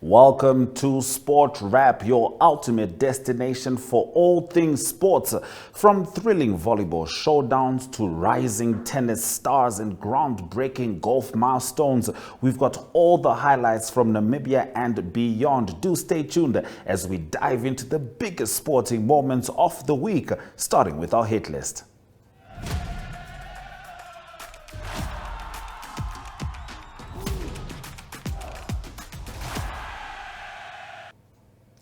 Welcome to SportWrap, your ultimate destination for all things sports. From thrilling volleyball showdowns to rising tennis stars and groundbreaking golf milestones, we've got all the highlights from Namibia and beyond. Do stay tuned as we dive into the biggest sporting moments of the week, starting with our hit list.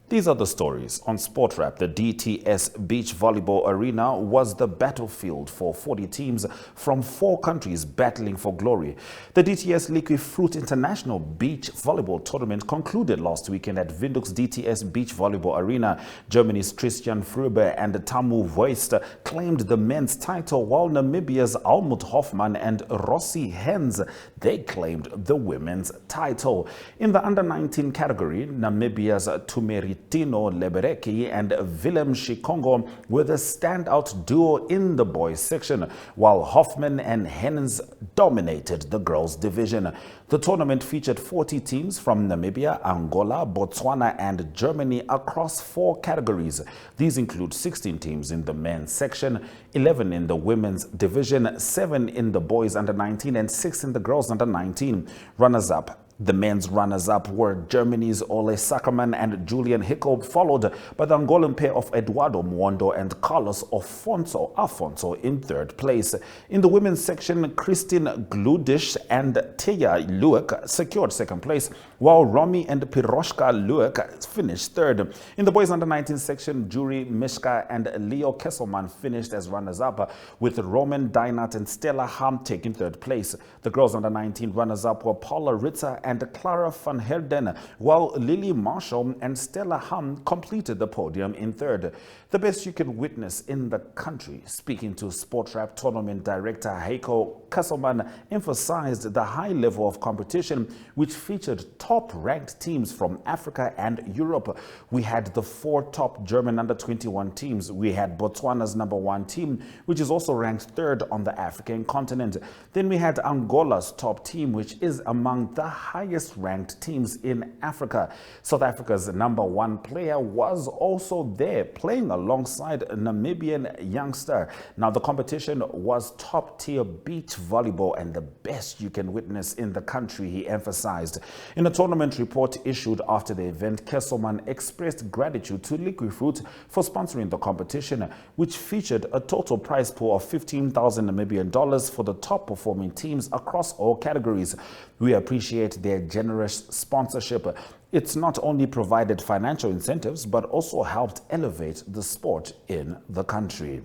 These are the stories on SportWrap. The DTS Beach Volleyball Arena was the battlefield for 40 teams from 4 countries battling for glory. The DTS Liqui Fruit International Beach Volleyball Tournament concluded last weekend at Windhoek's DTS Beach Volleyball Arena. Germany's Christian Fröbe and Tamu Voist claimed the men's title, while Namibia's Almut Hoffmann and Rossi Hens, they claimed the women's title. In the under-19 category, Namibia's Tumeri Tino Lebereki and Willem Shikongo were the standout duo in the boys section, while Hoffman and Hens dominated the girls division. The tournament featured 40 teams from Namibia, Angola, Botswana and Germany across 4 categories. These include 16 teams in the men's section, 11 in the women's division, 7 in the boys under 19 and 6 in the girls under 19. Runners-up. The men's runners-up were Germany's Ole Sackerman and Julian Hickel, followed by the Angolan pair of Eduardo Muondo and Carlos Afonso in 3rd place. In the women's section, Christine Gludish and Teya Luek secured 2nd place, while Romy and Piroshka Luek finished 3rd. In the boys under-19 section, Juri Mishka and Leo Kesselman finished as runners-up, with Roman Dynat and Stella Ham taking 3rd place. The girls under-19 runners-up were Paula Ritter and Clara van Herden, while Lily Marshall and Stella Ham completed the podium in 3rd. The best you can witness in the country. Speaking to SportWrap tournament director Heiko Kasselman, emphasized the high level of competition, which featured top-ranked teams from Africa and Europe. We had the 4 top German under-21 teams. We had Botswana's #1 team, which is also ranked 3rd on the African continent. Then we had Angola's top team, which is among the highest ranked teams in Africa. South Africa's #1 player was also there, playing alongside a Namibian youngster. Now, the competition was top-tier beach volleyball and the best you can witness in the country, he emphasized. In a tournament report issued after the event, Kesselman expressed gratitude to Liqui Fruit for sponsoring the competition, which featured a total prize pool of 15,000 Namibian dollars for the top performing teams across all categories. We appreciate their generous sponsorship. It's not only provided financial incentives, but also helped elevate the sport in the country.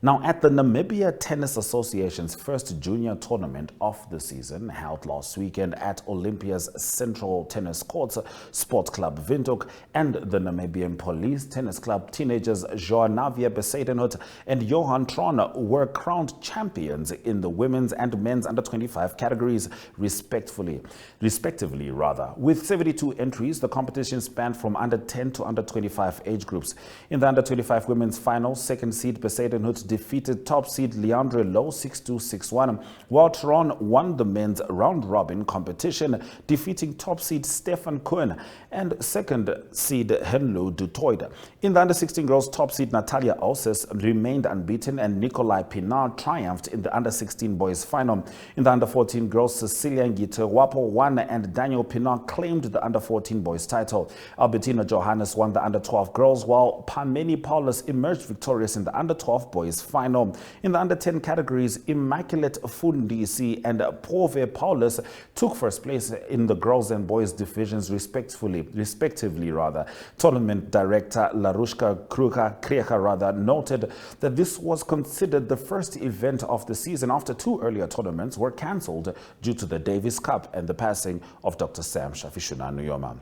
Now, at the Namibia Tennis Association's first junior tournament of the season, held last weekend at Olympia's Central Tennis Courts, Sports Club Windhoek and the Namibian Police Tennis Club, teenagers Joanavia Besadenhout and Johan Tron were crowned champions in the women's and men's under-25 categories, respectively. With 72 entries, the competition spanned from under-10 to under-25 age groups. In the under-25 women's final, 2nd seed Besadenhout defeated top seed Leandre Lowe 6-2, 6-1, while Tron won the men's round-robin competition, defeating top seed Stefan Cohen and 2nd seed Henlo Dutoid. In the under-16 girls, top seed Natalia Auses remained unbeaten and Nikolai Pinar triumphed in the under-16 boys final. In the under-14 girls, Cecilia Ngitewapo won and Daniel Pinar claimed the under-14 boys title. Albertina Johannes won the under-12 girls, while Pameni Paulus emerged victorious in the under-12 boys final. In the under-10 categories, Immaculate Fundisi and Pove Paulus took 1st place in the girls and boys divisions respectively. Tournament director Larushka Krieger noted that this was considered the first event of the season after 2 earlier tournaments were cancelled due to the Davis Cup and the passing of Dr. Sam Shafishuna Nuyoma.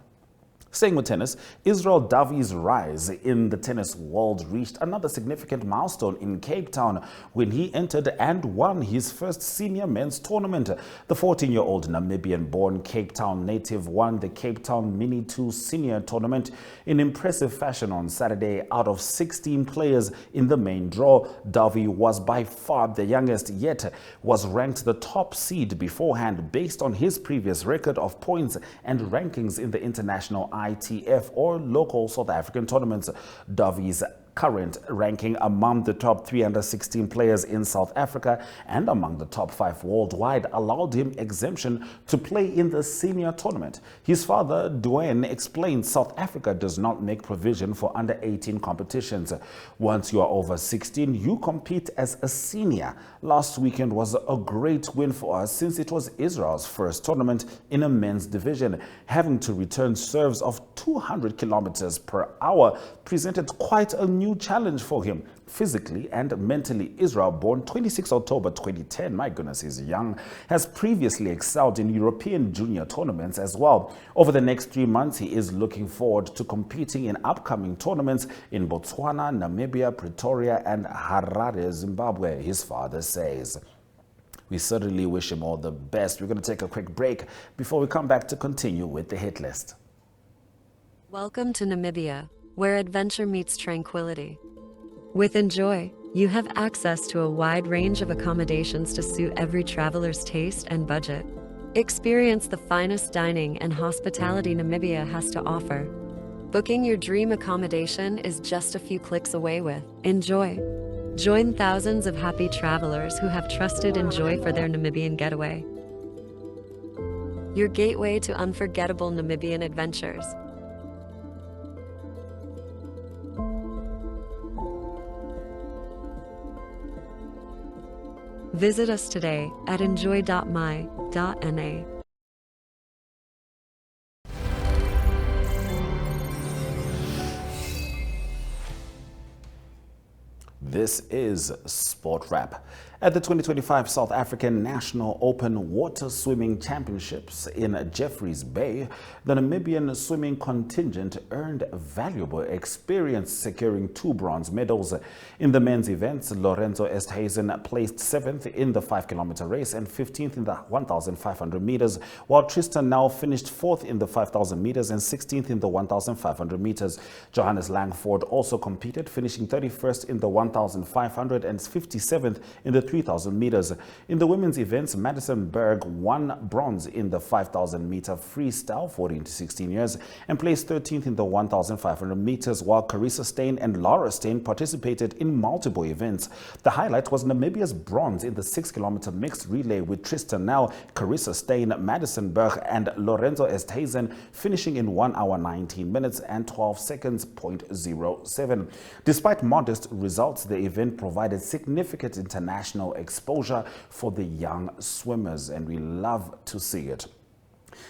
Staying with tennis, Israel Davi's rise in the tennis world reached another significant milestone in Cape Town when he entered and won his first senior men's tournament. The 14-year-old Namibian-born Cape Town native won the Cape Town Mini 2 Senior Tournament in impressive fashion on Saturday. Out of 16 players in the main draw, Davi was by far the youngest, yet was ranked the top seed beforehand based on his previous record of points and rankings in the international ITF or local South African tournaments. Davi's current ranking among the top 316 players in South Africa and among the top 5 worldwide allowed him exemption to play in the senior tournament. His father, Dwayne, explained South Africa does not make provision for under 18 competitions. Once you are over 16, you compete as a senior. Last weekend was a great win for us since it was Israel's first tournament in a men's division. Having to return serves of 200 kilometers per hour presented quite a new challenge for him physically and mentally. Israel, born 26 October 2010, my goodness, he's young, has previously excelled in European junior tournaments as well. Over the next 3 months, he is looking forward to competing in upcoming tournaments in Botswana, Namibia, Pretoria, and Harare, Zimbabwe, his father says. We certainly wish him all the best. We're going to take a quick break before we come back to continue with the hit list. Welcome to Namibia, where adventure meets tranquility. With Enjoy, you have access to a wide range of accommodations to suit every traveler's taste and budget. Experience the finest dining and hospitality Namibia has to offer. Booking your dream accommodation is just a few clicks away with Enjoy. Join thousands of happy travelers who have trusted Enjoy for their Namibian getaway. Your gateway to unforgettable Namibian adventures. Visit us today at enjoy.my.na. This is SportWrap. At the 2025 South African National Open Water Swimming Championships in Jeffreys Bay, the Namibian swimming contingent earned valuable experience, securing 2 bronze medals. In the men's events, Lorenzo Esthuizen placed 7th in the 5-kilometer race and 15th in the 1,500 meters, while Tristan now finished 4th in the 5,000 meters and 16th in the 1,500 meters. Johannes Langford also competed, finishing 31st in the 1,500 and 57th in the 3,000 meters. In the women's events, Madison Berg won bronze in the 5,000-meter freestyle, 14 to 16 years, and placed 13th in the 1,500 meters, while Carissa Steyn and Laura Steyn participated in multiple events. The highlight was Namibia's bronze in the 6-kilometer mixed relay, with Tristan Nell, Carissa Steyn, Madison Berg, and Lorenzo Esthuizen finishing in 1 hour 19 minutes and 12 seconds, 0.07. Despite modest results, the event provided significant international exposure for the young swimmers, and we love to see it.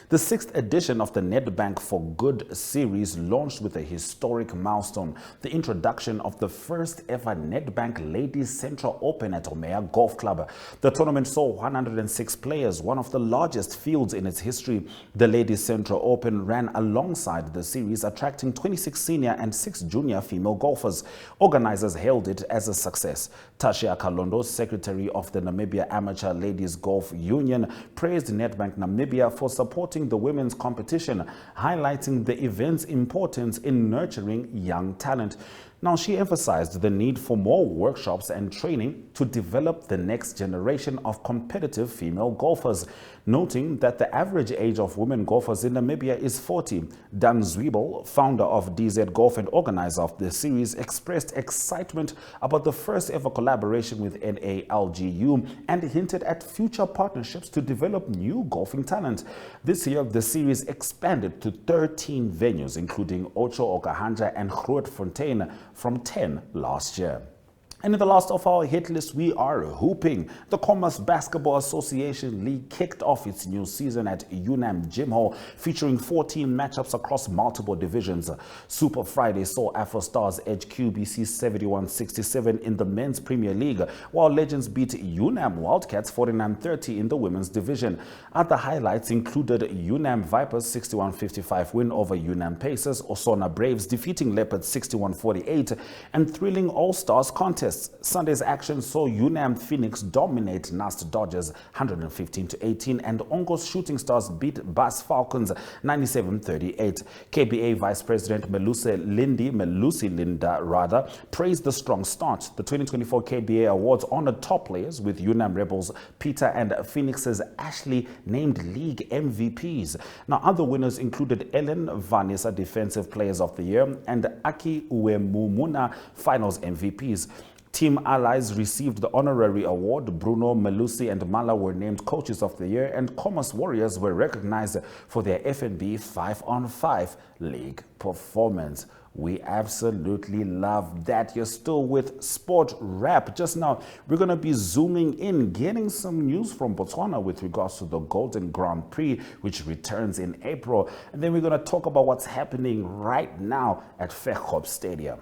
The 6th edition of the Nedbank for Good series launched with a historic milestone, the introduction of the first ever Nedbank Ladies Central Open at Omea Golf Club. The tournament saw 106 players, one of the largest fields in its history. The Ladies Central Open ran alongside the series, attracting 26 senior and 6 junior female golfers. Organizers hailed it as a success. Tashia Kalondo, secretary of the Namibia Amateur Ladies Golf Union, praised Nedbank Namibia for supporting the women's competition, highlighting the event's importance in nurturing young talent. Now, she emphasized the need for more workshops and training to develop the next generation of competitive female golfers, noting that the average age of women golfers in Namibia is 40. Dan Zwiebel, founder of DZ Golf and organizer of the series, expressed excitement about the first ever collaboration with NALGU and hinted at future partnerships to develop new golfing talent. This year, the series expanded to 13 venues, including Ocho Okahanja and Grootfontein, from 10 last year. And in the last of our hit list, we are hooping. The Commerce Basketball Association League kicked off its new season at UNAM Gym Hall, featuring 14 matchups across multiple divisions. Super Friday saw Afro Stars edge QBC 71-67 in the Men's Premier League, while Legends beat UNAM Wildcats 49-30 in the Women's Division. Other highlights included UNAM Vipers 61-55 win over UNAM Pacers, Osona Braves defeating Leopards 61-48, and thrilling All-Stars contest. Sunday's action saw UNAM Phoenix dominate NAST Dodgers 115-18 and Ongos Shooting Stars beat Bas Falcons 97-38. KBA Vice President Melusi Linda praised the strong start. The 2024 KBA Awards honored top players, with UNAM Rebels Peter and Phoenix's Ashley named league MVPs. Now, other winners included Ellen Vanessa Defensive Players of the Year and Aki Uemumuna Finals MVPs. Team Allies received the honorary award. Bruno, Melusi, and Mala were named Coaches of the Year, and Commerce Warriors were recognized for their FNB 5-on-5 league performance. We absolutely love that. You're still with SportWrap. Just now, we're going to be zooming in, getting some news from Botswana with regards to the Golden Grand Prix, which returns in April. And then we're going to talk about what's happening right now at Verkop Stadium.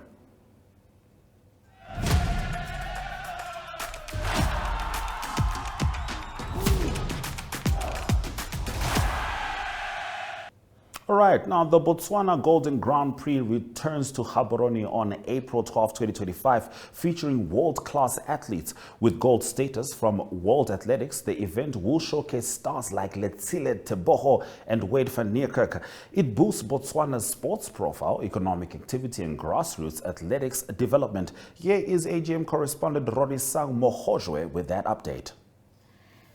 All right, now the Botswana Golden Grand Prix returns to Gaborone on April 12, 2025, featuring world-class athletes. With gold status from World Athletics, the event will showcase stars like Letsile Tebogo and Wade van Niekerk. It boosts Botswana's sports profile, economic activity, and grassroots athletics development. Here is AGM correspondent Rorisang Mohojwe with that update.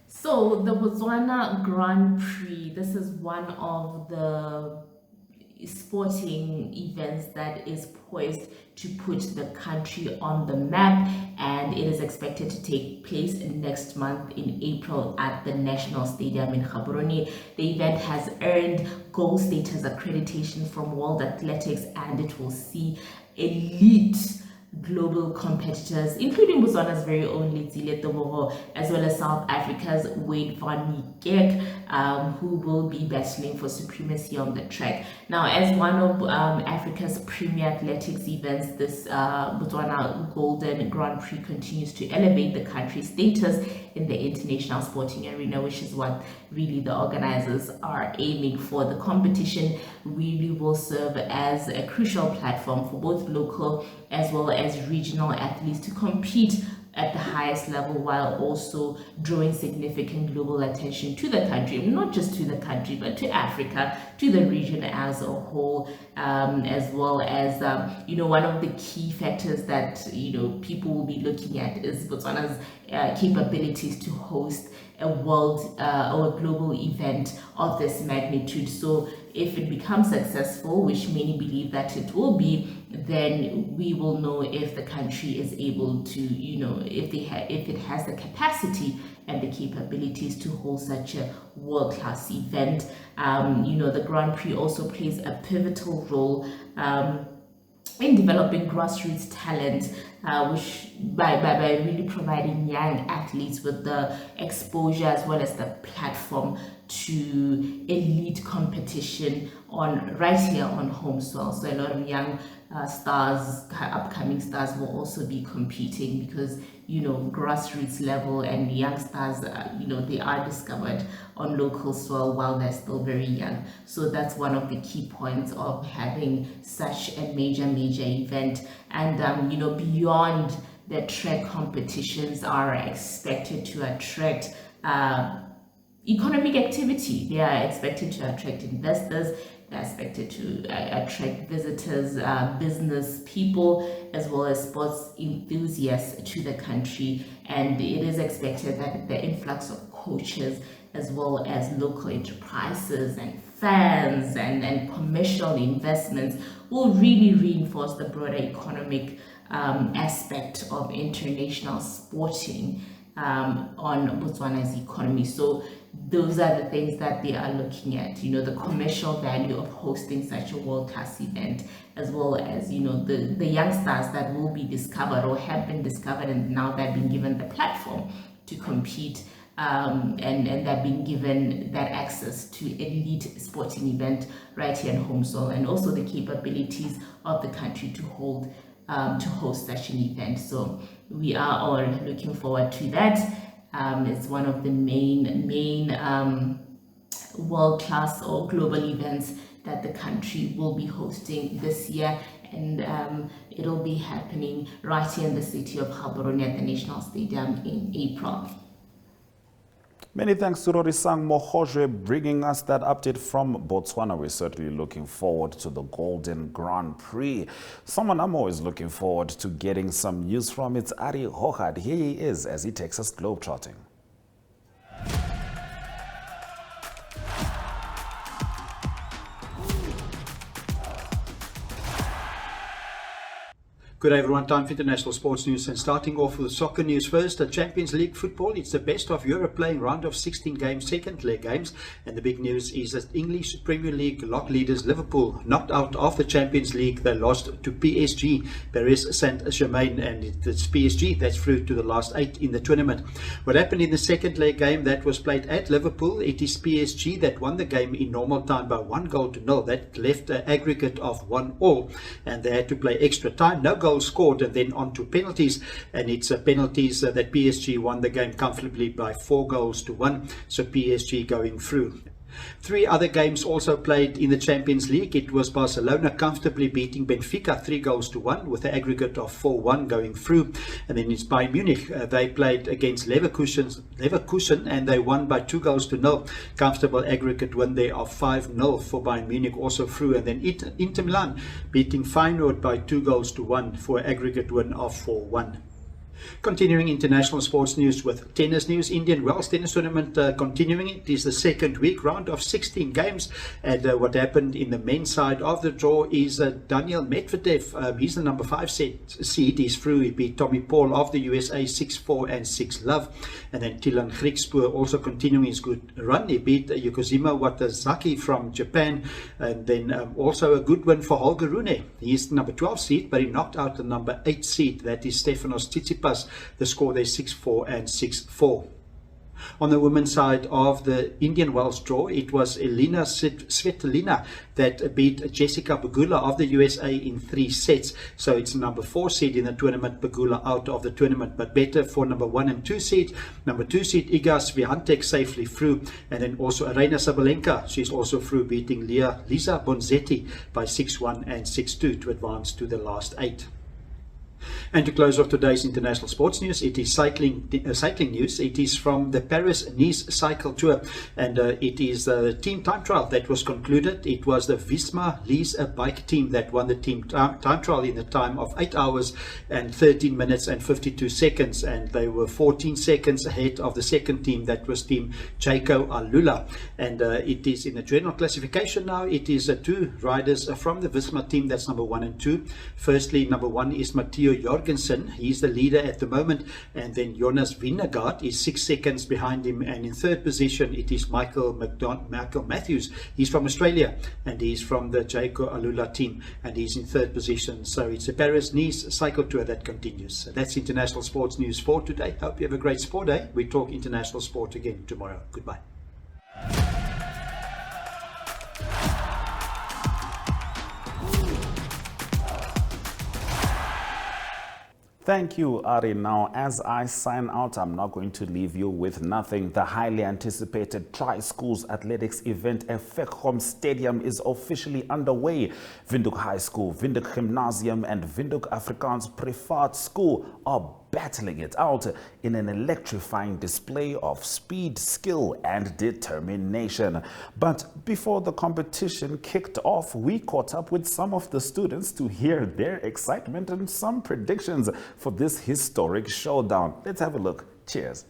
So the Botswana Grand Prix, this is one of the sporting events that is poised to put the country on the map, and it is expected to take place next month in April at the National Stadium in Gaborone. The event has earned gold status accreditation from World Athletics, and it will see elite global competitors, including Botswana's very own Letsile Tebogo, as well as South Africa's Wade van Niekerk, who will be battling for supremacy on the track. Now, as one of Africa's premier athletics events, this Botswana Golden Grand Prix continues to elevate the country's status in the international sporting arena, which is what really the organizers are aiming for. The competition really will serve as a crucial platform for both local as well as regional athletes to compete at the highest level, while also drawing significant global attention to the country, not just to the country, but to Africa, to the region as a whole, as well as, one of the key factors that, people will be looking at is Botswana's capabilities to host a world or a global event of this magnitude. So if it becomes successful, which many believe that it will be, then we will know if the country is able to, if it has the capacity and the capabilities to hold such a world-class event. The Grand Prix also plays a pivotal role in developing grassroots talent, which by really providing young athletes with the exposure as well as the platform to elite competition right here on home soil. So a lot of young upcoming stars will also be competing because, grassroots level and young stars, they are discovered on local soil while they're still very young. So that's one of the key points of having such a major event. And, beyond the track competitions are expected to attract economic activity. They are expected to attract investors. They're expected to attract visitors, business people, as well as sports enthusiasts to the country. And it is expected that the influx of coaches, as well as local enterprises and fans and commercial investments, will really reinforce the broader economic aspect of international sporting on Botswana's economy. So those are the things that they are looking at, the commercial value of hosting such a world-class event, as well as, the youngsters that will be discovered or have been discovered, and now they've been given the platform to compete, and they've been given that access to elite sporting event right here in home soil, and also the capabilities of the country to host such an event. So we are all looking forward to that. It's one of the main world-class or global events that the country will be hosting this year, and it'll be happening right here in the city of Gaborone at the National Stadium in April. Many thanks to Rorisang Mohojwe bringing us that update from Botswana. We're certainly looking forward to the Golden Grand Prix. Someone I'm always looking forward to getting some news from, it's Ari Hochad. Here he is as he takes us globetrotting. Good day everyone, time for international sports news, and starting off with soccer news first. The Champions League football, it's the best of Europe playing round of 16 games, second leg games, and the big news is that English Premier League lot leaders Liverpool knocked out of the Champions League. They lost to PSG, Paris Saint-Germain, and it's PSG that's through to the last 8 in the tournament. What happened in the second leg game that was played at Liverpool, it is PSG that won the game in normal time by 1-0. That left an aggregate of 1-1, and they had to play extra time. No goals scored, and then on to penalties, and it's penalties that PSG won the game comfortably by 4-1, so PSG going through. 3 other games also played in the Champions League. It was Barcelona comfortably beating Benfica 3-1 with an aggregate of 4-1 going through, and then it's Bayern Munich. They played against Leverkusen and they won by 2-0. Comfortable aggregate win there of 5-0 for Bayern Munich, also through, and then Inter Milan beating Feyenoord by 2-1 for an aggregate win of 4-1. Continuing international sports news with tennis news. Indian Wells tennis tournament continuing. It is the second week, round of 16 games, and what happened in the men's side of the draw is Daniil Medvedev. He's the number 5 seed. He's through. He beat Tommy Paul of the USA 6-4 and 6-love, and then Tilan Griekspoor also continuing his good run. He beat Yokozima Watazaki from Japan, and then also a good win for Holger Rune. He's the number 12 seed, but he knocked out the number 8 seed, that is Stefanos Tsitsipas. The score there 6-4 and 6-4. On the women's side of the Indian Wells draw, it was Elina Svitolina that beat Jessica Pegula of the USA in 3 sets. So it's number 4 seed in the tournament, Pegula out of the tournament, but better for number 1 and 2 seed. Number 2 seed Iga Swiatek safely through, and then also Aryna Sabalenka, she's also through, beating Lisa Bonzetti by 6-1 and 6-2 to advance to the last 8. And to close off today's international sports news, it is cycling news. It is from the Paris-Nice Cycle Tour, and it is the team time trial that was concluded. It was the Visma Lease a Bike team that won the team time trial in the time of 8 hours and 13 minutes and 52 seconds, and they were 14 seconds ahead of the second team, that was team Jaco Alula. And it is in the general classification now. It is 2 riders from the Visma team, that's number 1 and 2. Firstly, number 1 is Matteo Jorgensen. He's the leader at the moment, and then Jonas Vingegaard is 6 seconds behind him, and in third position it is Michael Matthews. He's from Australia, and he's from the Jaco Alula team, and he's in third position. So it's a Paris-Nice Cycle Tour that continues. So that's international sports news for today. Hope you have a great sport day. We talk international sport again tomorrow. Goodbye. Thank you, Ari. Now, as I sign out, I'm not going to leave you with nothing. The highly anticipated Tri-Schools Athletics event at Vechom Stadium is officially underway. Windhoek High School, Windhoek Gymnasium, and Windhoek Afrikaans Privaat School are battling it out in an electrifying display of speed, skill, and determination. But before the competition kicked off, we caught up with some of the students to hear their excitement and some predictions for this historic showdown. Let's have a look. Cheers.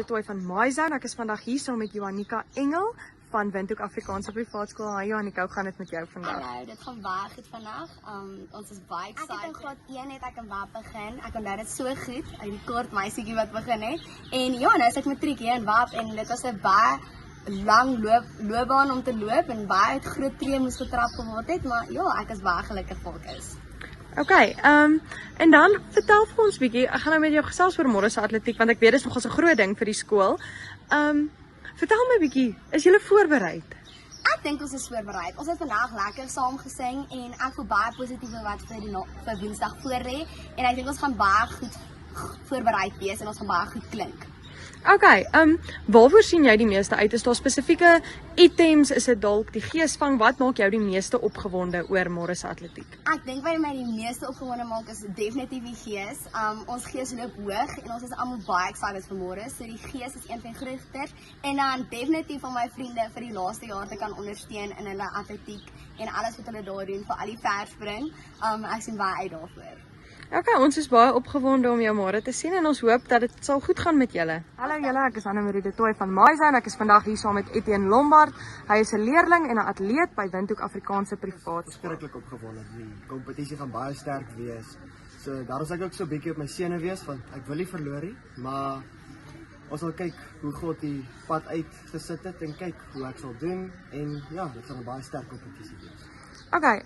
de Tooi van MyZone. Ek is vandag hier saam met Johannika Engel van Windhoek Afrikaanse Privaatskool. Hi Johannika, hoe gaan dit met jou vandag? Hallo, dit gaan baie goed vandag. Ons is baie excited. Ek het in graad 1 het ek in WAP begin. Ek onthou dit so goed, uit die kort meisietjie wat begin het. En ja, nou is ek matriek hier in WAP en dit was 'n baie lang loopbaan om te loop en baie groot tree moes getrap geword het, maar ja, ek is baie gelukkig vir ek is. Okay, en dan vertel vir ons bietjie, ek gaan nou met jou gesels oor môre se atletiek want ek weet dit is nogal 'n groot ding vir die skool. Vertel my bietjie, is julle voorberei? Ek dink ons is voorberei. Ons het vandag lekker saam gesing en ek voel baie positief oor wat vir Woensdag voorlê en ek dink ons gaan baie goed voorberei wees en ons gaan baie goed klink. Okay, waarvoor sien jy die meeste uit? Is daar spesifieke items, is dit dalk die geesvang? Wat maak jou die meeste opgewonde oor môre se atletiek? Ek dink wat my die meeste opgewonde maak is definitief die gees. Ons gees loop hoog en ons is almal baie excited vir môre. So die gees is een van die grootste en dan definitief van my vriende vir die laaste jaar te kan ondersteun in hulle atletiek en alles wat hulle daar doen vir al die verspring. Ek sien baie uit daarvoor. Okay, ons is baie opgewonde om jou môre te sien en ons hoop dat dit sal goed gaan met julle. Hallo julle, ek is Annemarie de Tooi van MyZone. Ek is vandag hier saam met Etienne Lombard. Hy is 'n leerling en 'n atleet by Windhoek Afrikaanse Privaatskool. Verskriklik opgewonde. Die kompetisie gaan baie sterk wees. So daarom sê ek ook so 'n bietjie op my sene wees want ek wil nie verloor nie, maar ons sal kyk hoe God die pad uitgesit het en kyk hoe ek sal doen en ja, dit gaan 'n baie sterk kompetisie wees. Okay,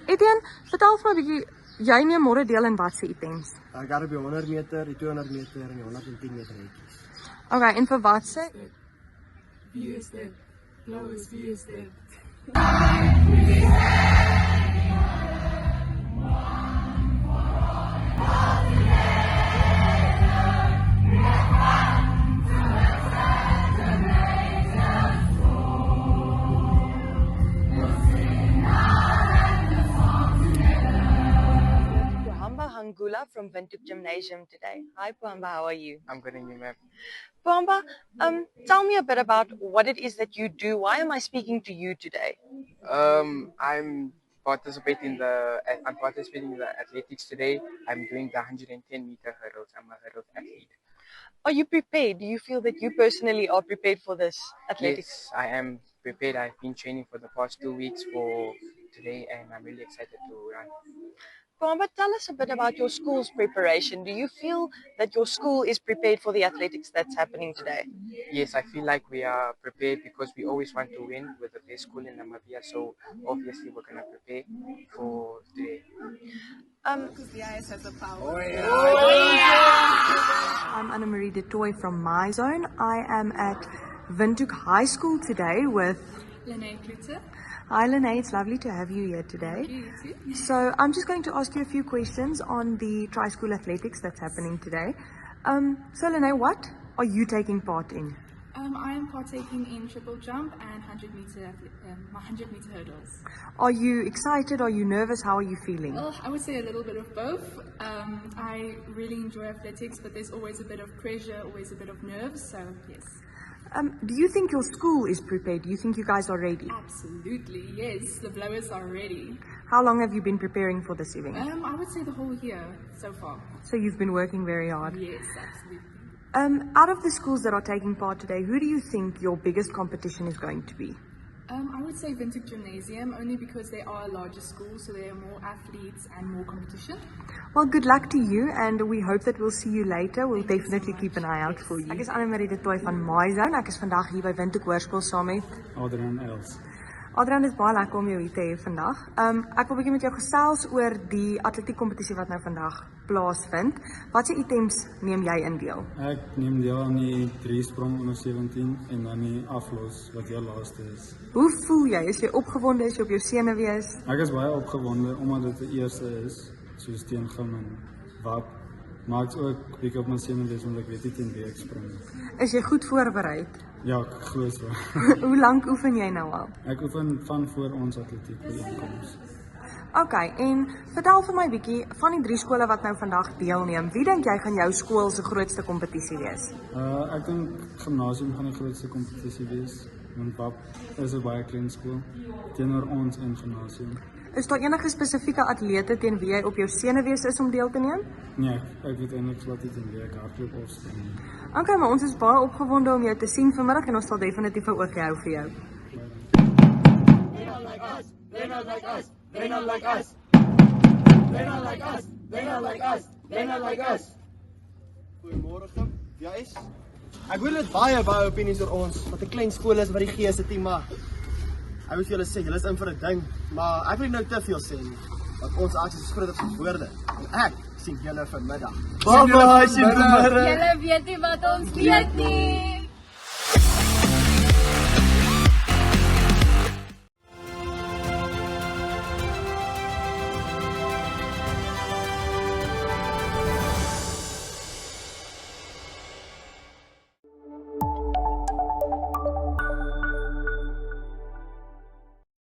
Etienne, vertel vir my 'n bietjie, jy neem môre deel in watse items? Ek gaan op die 100 meter, die 200 meter en die 110 meter hekkies. Okay, en vir watse? Wie is dit? Blauw is wie is dit? Gula from Windhoek Gymnasium today. Hi Puamba, how are you? I'm good and you, ma'am. Puamba, tell me a bit about what it is that you do. Why am I speaking to you today? I'm participating in the athletics today. I'm doing the 110 meter hurdles. I'm a hurdles athlete. Are you prepared? Do you feel that you personally are prepared for this athletics? Yes, I am prepared. I've been training for the past 2 weeks for today and I'm really excited to run. Puamba, tell us a bit about your school's preparation. Do you feel that your school is prepared for the athletics that's happening today? Yes, I feel like we are prepared because we always want to win with the best school in Namibia. So obviously we're going to prepare for today. Because the IS has the power. I'm Annemarie de Tooi from MyZone. I am at Windhoek High School today with Liqui. Hi Lene, it's lovely to have you here today. You too. So I'm just going to ask you a few questions on the tri-school athletics that's happening today. So Lene, what are you taking part in? I am partaking in triple jump and 100 meter hurdles. Are you excited? Are you nervous? How are you feeling? Well, I would say a little bit of both. I really enjoy athletics, but there's always a bit of pressure, always a bit of nerves, so yes. Do you think your school is prepared? Do you think you guys are ready? Absolutely, yes. The blowers are ready. How long have you been preparing for this event? I would say the whole year so far. So you've been working very hard? Yes, absolutely. Out of the schools that are taking part today, who do you think your biggest competition is going to be? I would say Windhoek Gymnasium, only because they are a larger school, so there are more athletes and more competition. Well, good luck to you, and we hope that we'll see you later. We'll definitely keep an eye out for you. Ek is Annemarie de Tooi van MyZone. Ek is vandag hier by Windhoek Hoërskool saam met Adrian Els. Adrian, is baie lekker om jou hier te hê vandag. Ek wil 'n bietjie met jou gesels oor die atletiek kompetisie wat nou vandag plaasvind. Watse items neem jy in deel? Ek neem deel aan die 3 sprong onder 17 en dan die aflos wat jou laaste is. Hoe voel jy? Is jy opgewonde? Is jy op jou senuwees? Ek is baie opgewonde omdat dit die eerste is, soos teen gym en WAP. Maar ek is ook bietjie op my senuwees want ek weet nie teen wie ek spring. Is jy goed voorberei? Ja, ek glo so. Hoe lank oefen jy nou al? Ek oefen van voor ons atletiek byeenkoms. Okay, en vertel vir my bietjie van die 3 skole wat nou vandag deelneem. Wie dink jy gaan jou skool se grootste kompetisie wees? Ek dink gimnasium gaan die grootste kompetisie wees. Want WAP is 'n baie klein skool teenoor ons en gimnasium. Is daar enige spesifieke atlete teen wie jy op jou senuwees is om deel te neem? Nee, ek weet eintlik glad nie teen wie ek hardloop of spring. Okay, maar ons is baie opgewonde om jou te sien vanmiddag en ons sal definitief 'n oogie hou vir jou. They don't like us. They don't like us. They don't like us. They don't like us. They don't like us. They don't like us. Goeiemôre, ja is. Ek wil net baie opinies oor ons, wat 'n klein skool is wat die G se team maar. Ek wil vir julle sê, julle is in vir 'n ding, maar ek wil nie nou te veel sê nie, want ons aksies is groter as woorde. En ek sien julle vanmiddag. Bye bye, sien julle vanmiddag. Julle weet nie wat ons weet nie.